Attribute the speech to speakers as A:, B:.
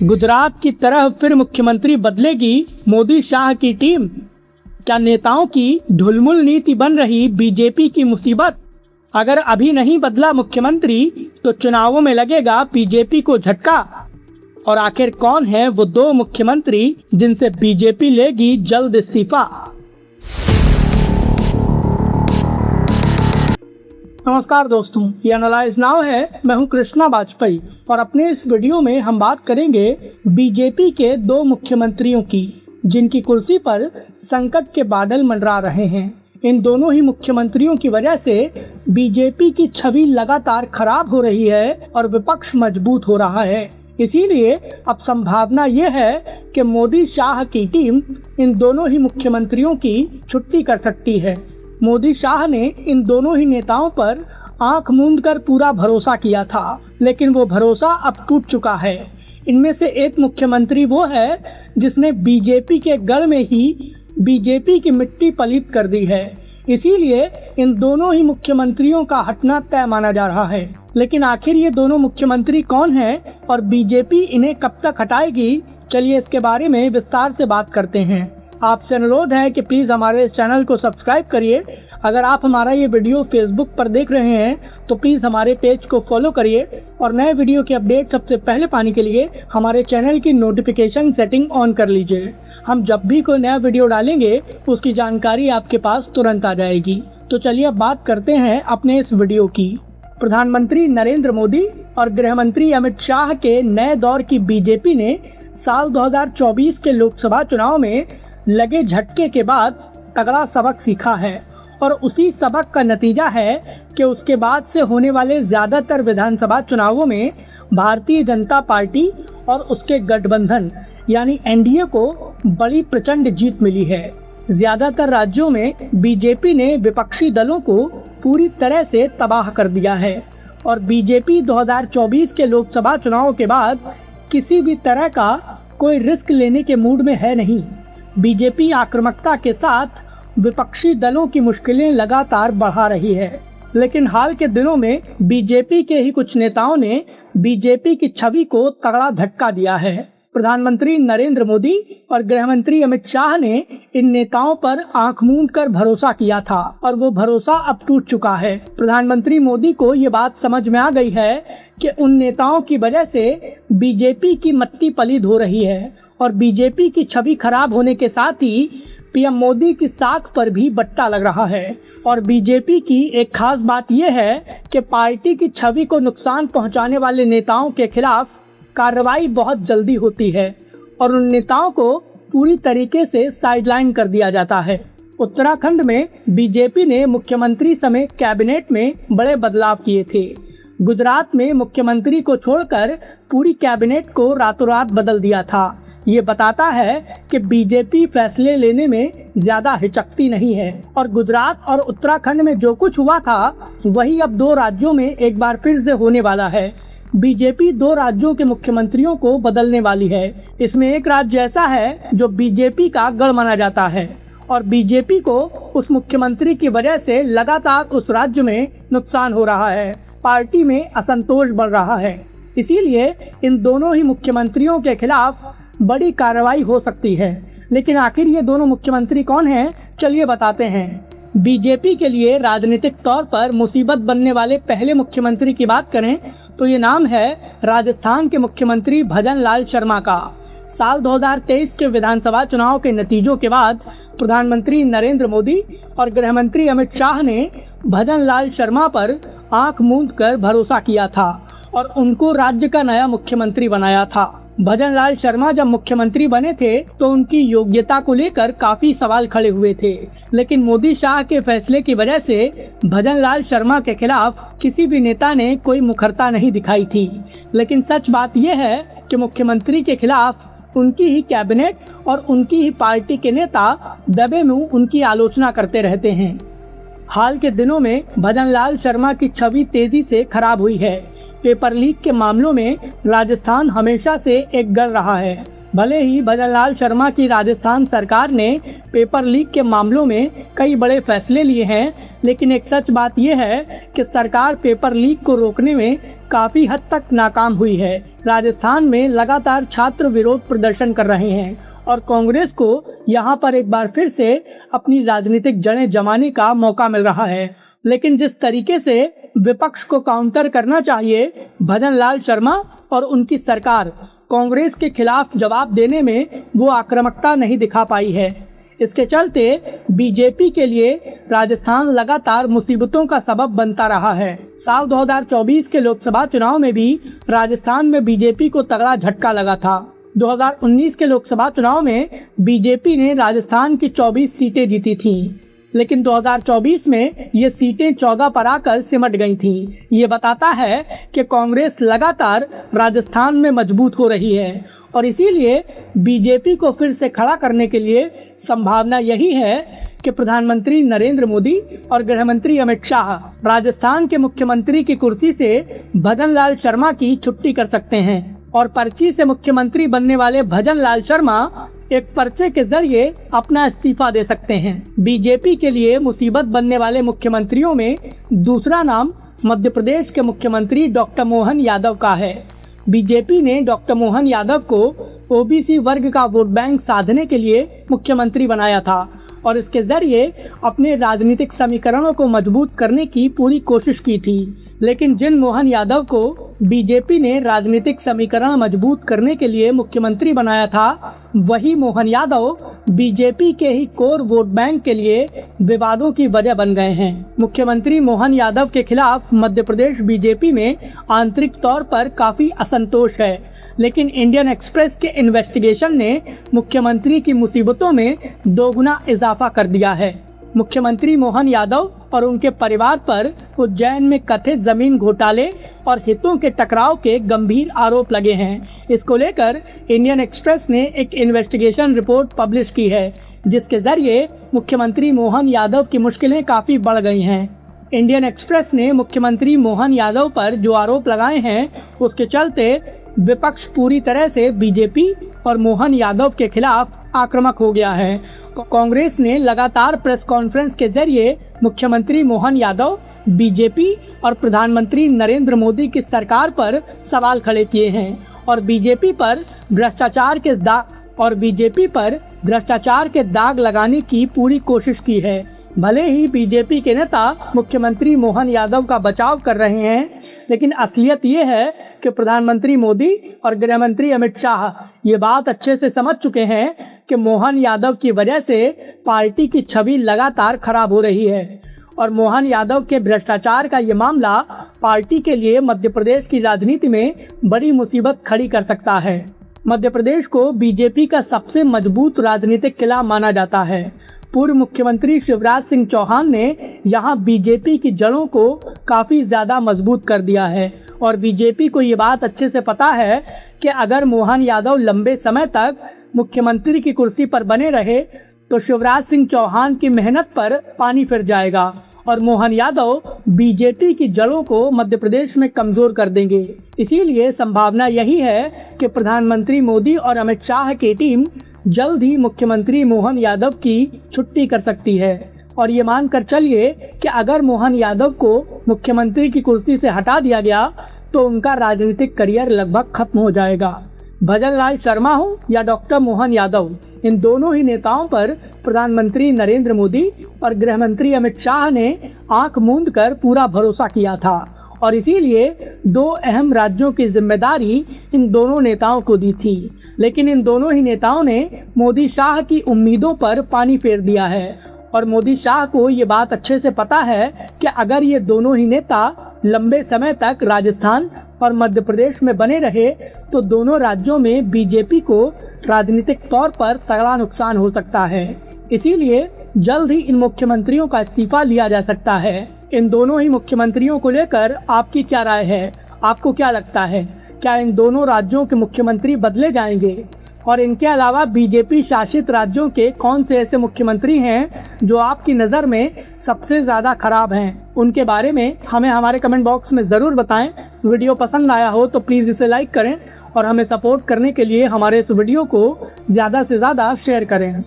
A: गुजरात की तरह फिर मुख्यमंत्री बदलेगी मोदी शाह की टीम। क्या नेताओं की ढुलमुल नीति बन रही बीजेपी की मुसीबत? अगर अभी नहीं बदला मुख्यमंत्री तो चुनावों में लगेगा बीजेपी को झटका। और आखिर कौन है वो दो मुख्यमंत्री जिनसे बीजेपी लेगी जल्द इस्तीफा? नमस्कार दोस्तों, ये एनालाइज नाउ है। मैं हूं कृष्णा वाजपेयी और अपने इस वीडियो में हम बात करेंगे बीजेपी के दो मुख्यमंत्रियों की जिनकी कुर्सी पर संकट के बादल मंडरा रहे हैं। इन दोनों ही मुख्यमंत्रियों की वजह से बीजेपी की छवि लगातार खराब हो रही है और विपक्ष मजबूत हो रहा है। इसीलिए अब संभावना ये है कि मोदी शाह की टीम इन दोनों ही मुख्यमंत्रियों की छुट्टी कर सकती है। मोदी शाह ने इन दोनों ही नेताओं पर आंख मूंद कर पूरा भरोसा किया था, लेकिन वो भरोसा अब टूट चुका है। इनमें से एक मुख्यमंत्री वो है जिसने बीजेपी के गढ़ में ही बीजेपी की मिट्टी पलीत कर दी है। इसीलिए इन दोनों ही मुख्यमंत्रियों का हटना तय माना जा रहा है। लेकिन आखिर ये दोनों मुख्यमंत्री कौन हैं और बीजेपी इन्हें कब तक हटाएगी? चलिए इसके बारे में विस्तार से बात करते हैं। आपसे अनुरोध है कि प्लीज़ हमारे चैनल को सब्सक्राइब करिए। अगर आप हमारा ये वीडियो फेसबुक पर देख रहे हैं तो प्लीज़ हमारे पेज को फॉलो करिए और नए वीडियो की अपडेट सबसे पहले पाने के लिए हमारे चैनल की नोटिफिकेशन सेटिंग ऑन कर लीजिए। हम जब भी कोई नया वीडियो डालेंगे उसकी जानकारी आपके पास तुरंत आ जाएगी। तो चलिए अब बात करते हैं अपने इस वीडियो की। प्रधानमंत्री नरेंद्र मोदी और गृह मंत्री अमित शाह के नए दौर की बीजेपी ने साल 2024 के लोकसभा चुनाव में लगे झटके के बाद तगड़ा सबक सीखा है और उसी सबक का नतीजा है कि उसके बाद से होने वाले ज़्यादातर विधानसभा चुनावों में भारतीय जनता पार्टी और उसके गठबंधन यानी एनडीए को बड़ी प्रचंड जीत मिली है। ज़्यादातर राज्यों में बीजेपी ने विपक्षी दलों को पूरी तरह से तबाह कर दिया है और बीजेपी 2024 के लोकसभा चुनाव के बाद किसी भी तरह का कोई रिस्क लेने के मूड में है नहीं। बीजेपी आक्रामकता के साथ विपक्षी दलों की मुश्किलें लगातार बढ़ा रही है। लेकिन हाल के दिनों में बीजेपी के ही कुछ नेताओं ने बीजेपी की छवि को तगड़ा झटका दिया है। प्रधानमंत्री नरेंद्र मोदी और गृह मंत्री अमित शाह ने इन नेताओं पर आंख मूंद कर भरोसा किया था और वो भरोसा अब टूट चुका है। प्रधानमंत्री मोदी को ये बात समझ में आ गई है कि उन नेताओं की वजह से बीजेपी की मट्टी पलीद हो रही है और बीजेपी की छवि खराब होने के साथ ही पीएम मोदी की साख पर भी बट्टा लग रहा है। और बीजेपी की एक खास बात यह है कि पार्टी की छवि को नुकसान पहुंचाने वाले नेताओं के खिलाफ कार्रवाई बहुत जल्दी होती है और उन नेताओं को पूरी तरीके से साइडलाइन कर दिया जाता है। उत्तराखंड में बीजेपी ने मुख्यमंत्री समेत कैबिनेट में बड़े बदलाव किए थे। गुजरात में मुख्यमंत्री को छोड़कर पूरी कैबिनेट को रातों रात बदल दिया था। ये बताता है कि बीजेपी फैसले लेने में ज्यादा हिचकती नहीं है और गुजरात और उत्तराखंड में जो कुछ हुआ था वही अब दो राज्यों में एक बार फिर से होने वाला है। बीजेपी दो राज्यों के मुख्यमंत्रियों को बदलने वाली है। इसमें एक राज्य ऐसा है जो बीजेपी का गढ़ माना जाता है और बीजेपी को उस मुख्यमंत्री की वजह से लगातार उस राज्य में नुकसान हो रहा है, पार्टी में असंतोष बढ़ रहा है। इसीलिए इन दोनों ही मुख्यमंत्रियों के खिलाफ बड़ी कार्रवाई हो सकती है। लेकिन आखिर ये दोनों मुख्यमंत्री कौन हैं? चलिए बताते हैं। बीजेपी के लिए राजनीतिक तौर पर मुसीबत बनने वाले पहले मुख्यमंत्री की बात करें तो ये नाम है राजस्थान के मुख्यमंत्री भजन लाल शर्मा का। साल 2023 के विधानसभा चुनाव के नतीजों के बाद प्रधानमंत्री नरेंद्र मोदी और गृह मंत्री अमित शाह ने भजन लाल शर्मा पर आंख मूंद कर भरोसा किया था और उनको राज्य का नया मुख्यमंत्री बनाया था। भजन लाल शर्मा जब मुख्यमंत्री बने थे तो उनकी योग्यता को लेकर काफी सवाल खड़े हुए थे, लेकिन मोदी शाह के फैसले की वजह से भजन लाल शर्मा के खिलाफ किसी भी नेता ने कोई मुखरता नहीं दिखाई थी। लेकिन सच बात यह है कि मुख्यमंत्री के खिलाफ उनकी ही कैबिनेट और उनकी ही पार्टी के नेता दबे मुंह उनकी आलोचना करते रहते हैं। हाल के दिनों में भजन लाल शर्मा की छवि तेजी से खराब हुई है। पेपर लीक के मामलों में राजस्थान हमेशा से एक गढ़ रहा है। भले ही भजन लाल शर्मा की राजस्थान सरकार ने पेपर लीक के मामलों में कई बड़े फैसले लिए हैं, लेकिन एक सच बात यह है कि सरकार पेपर लीक को रोकने में काफ़ी हद तक नाकाम हुई है। राजस्थान में लगातार छात्र विरोध प्रदर्शन कर रहे हैं और कांग्रेस को यहाँ पर एक बार फिर से अपनी राजनीतिक जड़ें जमाने का मौका मिल रहा है। लेकिन जिस तरीके से विपक्ष को काउंटर करना चाहिए, भजन लाल शर्मा और उनकी सरकार कांग्रेस के खिलाफ जवाब देने में वो आक्रामकता नहीं दिखा पाई है। इसके चलते बीजेपी के लिए राजस्थान लगातार मुसीबतों का सबब बनता रहा है। साल 2024 के लोकसभा चुनाव में भी राजस्थान में बीजेपी को तगड़ा झटका लगा था। 2019 के लोकसभा चुनाव में बीजेपी ने राजस्थान की 24 सीटें जीती थीं, लेकिन 2024 में ये सीटें 14 पर आकर सिमट गई थीं। ये बताता है कि कांग्रेस लगातार राजस्थान में मजबूत हो रही है और इसीलिए बीजेपी को फिर से खड़ा करने के लिए संभावना यही है कि प्रधानमंत्री नरेंद्र मोदी और गृह मंत्री अमित शाह राजस्थान के मुख्यमंत्री की कुर्सी से भजन लाल शर्मा की छुट्टी कर सकते हैं और पर्ची से मुख्यमंत्री बनने वाले भजन लाल शर्मा एक पर्चे के जरिए अपना इस्तीफा दे सकते हैं। बीजेपी के लिए मुसीबत बनने वाले मुख्यमंत्रियों में दूसरा नाम मध्य प्रदेश के मुख्यमंत्री डॉक्टर मोहन यादव का है। बीजेपी ने डॉक्टर मोहन यादव को ओबीसी वर्ग का वोट बैंक साधने के लिए मुख्यमंत्री बनाया था और इसके जरिए अपने राजनीतिक समीकरणों को मजबूत करने की पूरी कोशिश की थी। लेकिन जिन मोहन यादव को बीजेपी ने राजनीतिक समीकरण मजबूत करने के लिए मुख्यमंत्री बनाया था, वही मोहन यादव बीजेपी के ही कोर वोट बैंक के लिए विवादों की वजह बन गए हैं। मुख्यमंत्री मोहन यादव के खिलाफ मध्य प्रदेश बीजेपी में आंतरिक तौर पर काफी असंतोष है, लेकिन इंडियन एक्सप्रेस के इन्वेस्टिगेशन ने मुख्यमंत्री की मुसीबतों में दोगुना इजाफा कर दिया है। मुख्यमंत्री मोहन यादव और उनके परिवार पर उज्जैन में कथित जमीन घोटाले और हितों के टकराव के गंभीर आरोप लगे हैं। इसको लेकर इंडियन एक्सप्रेस ने एक इन्वेस्टिगेशन रिपोर्ट पब्लिश की है, जिसके जरिए मुख्यमंत्री मोहन यादव की मुश्किलें काफ़ी बढ़ गई हैं। इंडियन एक्सप्रेस ने मुख्यमंत्री मोहन यादव पर जो आरोप लगाए हैं, उसके चलते विपक्ष पूरी तरह से बीजेपी और मोहन यादव के खिलाफ आक्रामक हो गया है। कांग्रेस ने लगातार प्रेस कॉन्फ्रेंस के जरिए मुख्यमंत्री मोहन यादव, बीजेपी और प्रधानमंत्री नरेंद्र मोदी की सरकार पर सवाल खड़े किए हैं और बीजेपी पर भ्रष्टाचार के दाग लगाने की पूरी कोशिश की है। भले ही बीजेपी के नेता मुख्यमंत्री मोहन यादव का बचाव कर रहे हैं, लेकिन असलियत ये है कि प्रधानमंत्री मोदी और गृह मंत्री अमित शाह ये बात अच्छे से समझ चुके हैं कि मोहन यादव की वजह से पार्टी की छवि लगातार खराब हो रही है और मोहन यादव के भ्रष्टाचार का ये मामला पार्टी के लिए मध्य प्रदेश की राजनीति में बड़ी मुसीबत खड़ी कर सकता है। मध्य प्रदेश को बीजेपी का सबसे मजबूत राजनीतिक किला माना जाता है। पूर्व मुख्यमंत्री शिवराज सिंह चौहान ने यहाँ बीजेपी की जड़ों को काफ़ी ज़्यादा मजबूत कर दिया है और बीजेपी को ये बात अच्छे से पता है कि अगर मोहन यादव लंबे समय तक मुख्यमंत्री की कुर्सी पर बने रहे तो शिवराज सिंह चौहान की मेहनत पर पानी फिर जाएगा और मोहन यादव बीजेपी की जड़ों को मध्य प्रदेश में कमज़ोर कर देंगे। इसीलिए संभावना यही है कि प्रधानमंत्री मोदी और अमित शाह की टीम जल्द ही मुख्यमंत्री मोहन यादव की छुट्टी कर सकती है और ये मानकर चलिए कि अगर मोहन यादव को मुख्यमंत्री की कुर्सी से हटा दिया गया तो उनका राजनीतिक करियर लगभग खत्म हो जाएगा। भजन लाल शर्मा हो या डॉक्टर मोहन यादव, इन दोनों ही नेताओं पर प्रधानमंत्री नरेंद्र मोदी और गृह मंत्री अमित शाह ने आंख मूंद कर पूरा भरोसा किया था और इसीलिए दो अहम राज्यों की जिम्मेदारी इन दोनों नेताओं को दी थी। लेकिन इन दोनों ही नेताओं ने मोदी शाह की उम्मीदों पर पानी फेर दिया है और मोदी शाह को ये बात अच्छे से पता है कि अगर ये दोनों ही नेता लंबे समय तक राजस्थान और मध्य प्रदेश में बने रहे तो दोनों राज्यों में बीजेपी को राजनीतिक तौर पर तगड़ा नुकसान हो सकता है। इसीलिए जल्द ही इन मुख्यमंत्रियों का इस्तीफा लिया जा सकता है। इन दोनों ही मुख्यमंत्रियों को लेकर आपकी क्या राय है? आपको क्या लगता है, क्या इन दोनों राज्यों के मुख्यमंत्री बदले जाएंगे? और इनके अलावा बीजेपी शासित राज्यों के कौन से ऐसे मुख्यमंत्री हैं जो आपकी नज़र में सबसे ज़्यादा खराब हैं? उनके बारे में हमें हमारे कमेंट बॉक्स में ज़रूर बताएं। वीडियो पसंद आया हो तो प्लीज़ इसे लाइक करें और हमें सपोर्ट करने के लिए हमारे इस वीडियो को ज़्यादा से ज़्यादा शेयर करें।